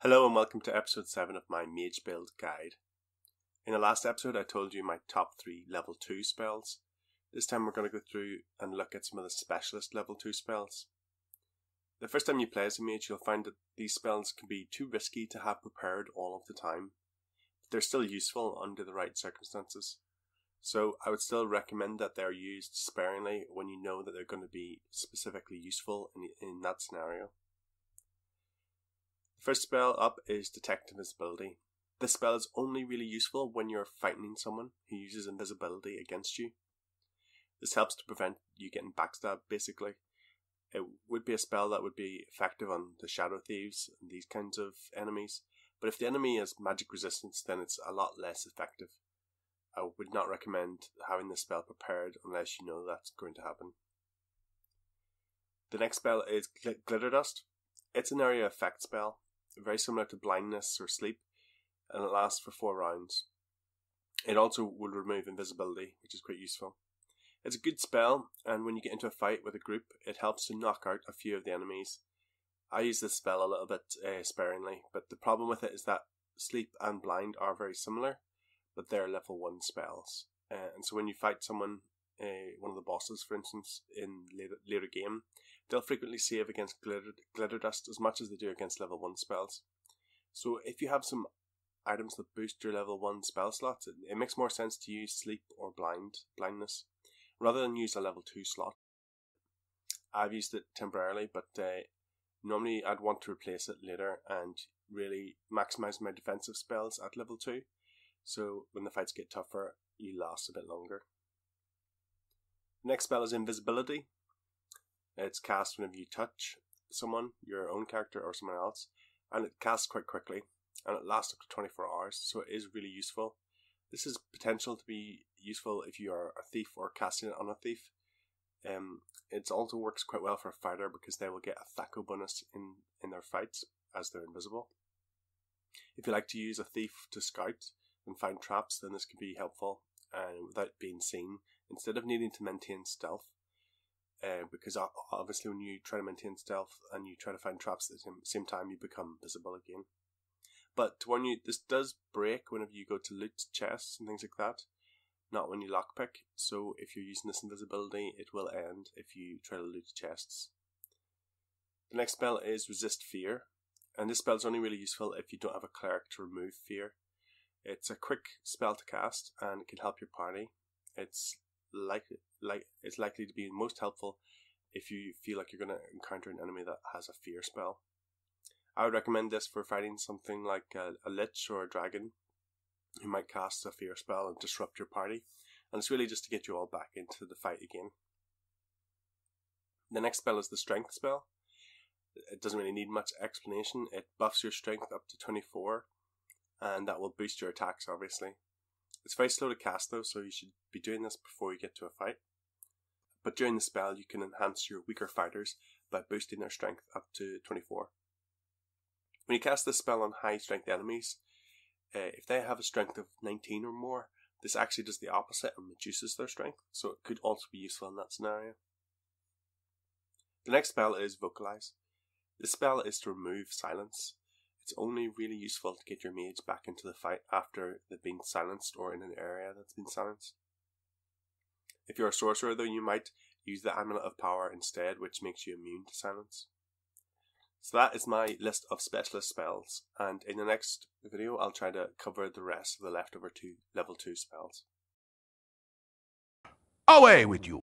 Hello and welcome to episode 7 of my Mage Build guide. In the last episode I told you my top 3 level 2 spells. This time we're going to go through and look at some of the specialist level 2 spells. The first time you play as a mage you'll find that these spells can be too risky to have prepared all of the time. But they're still useful under the right circumstances. So I would still recommend that they're used sparingly when you know that they're going to be specifically useful in that scenario. First spell up is Detect Invisibility. This spell is only really useful when you're fighting someone who uses invisibility against you. This helps to prevent you getting backstabbed, basically. It would be a spell that would be effective on the Shadow Thieves and these kinds of enemies, but if the enemy has magic resistance then it's a lot less effective. I would not recommend having this spell prepared unless you know that's going to happen. The next spell is Glitter Dust. It's an area effect spell, very similar to blindness or sleep, and it lasts for 4 rounds. It also will remove invisibility, which is quite useful. It's a good spell, and when you get into a fight with a group, it helps to knock out a few of the enemies. I use this spell a little bit sparingly, but the problem with it is that sleep and blind are very similar, but they're level 1 spells. And so when you fight someone, one of the bosses for instance, in later game, they'll frequently save against glitter dust as much as they do against level 1 spells. So if you have some items that boost your level 1 spell slots, it makes more sense to use sleep or blindness rather than use a level 2 slot. I've used it temporarily, but normally I'd want to replace it later and really maximize my defensive spells at level 2. So when the fights get tougher, you last a bit longer. Next spell is Invisibility. It's cast whenever you touch someone, your own character or someone else, and it casts quite quickly, and it lasts up to 24 hours, so it is really useful. This is potential to be useful if you are a thief or casting it on a thief. It also works quite well for a fighter because they will get a THAC0 bonus in their fights as they're invisible. If you like to use a thief to scout and find traps, then this can be helpful without being seen, instead of needing to maintain stealth. Because obviously when you try to maintain stealth and you try to find traps at the same time, you become visible again. But to warn you, this does break whenever you go to loot chests and things like that, not when you lockpick. So if you're using this invisibility, it will end if you try to loot chests. The next spell is Resist Fear, and this spell is only really useful if you don't have a cleric to remove fear. It's a quick spell to cast and it can help your party. It's likely to be most helpful if you feel like you're going to encounter an enemy that has a fear spell. I would recommend this for fighting something like a lich or a dragon who might cast a fear spell and disrupt your party, and it's really just to get you all back into the fight again. The next spell is the Strength spell. It doesn't really need much explanation. It buffs your strength up to 24, and that will boost your attacks obviously. It's very slow to cast though, so you should be doing this before you get to a fight. But during the spell you can enhance your weaker fighters by boosting their strength up to 24. When you cast this spell on high strength enemies, if they have a strength of 19 or more, this actually does the opposite and reduces their strength, so it could also be useful in that scenario. The next spell is Vocalize. This spell is to remove silence. It's only really useful to get your mage back into the fight after they've been silenced or in an area that's been silenced. If you're a sorcerer though, you might use the Amulet of Power instead, which makes you immune to silence. So that is my list of specialist spells, and in the next video I'll try to cover the rest of the leftover level 2 spells. Away with you!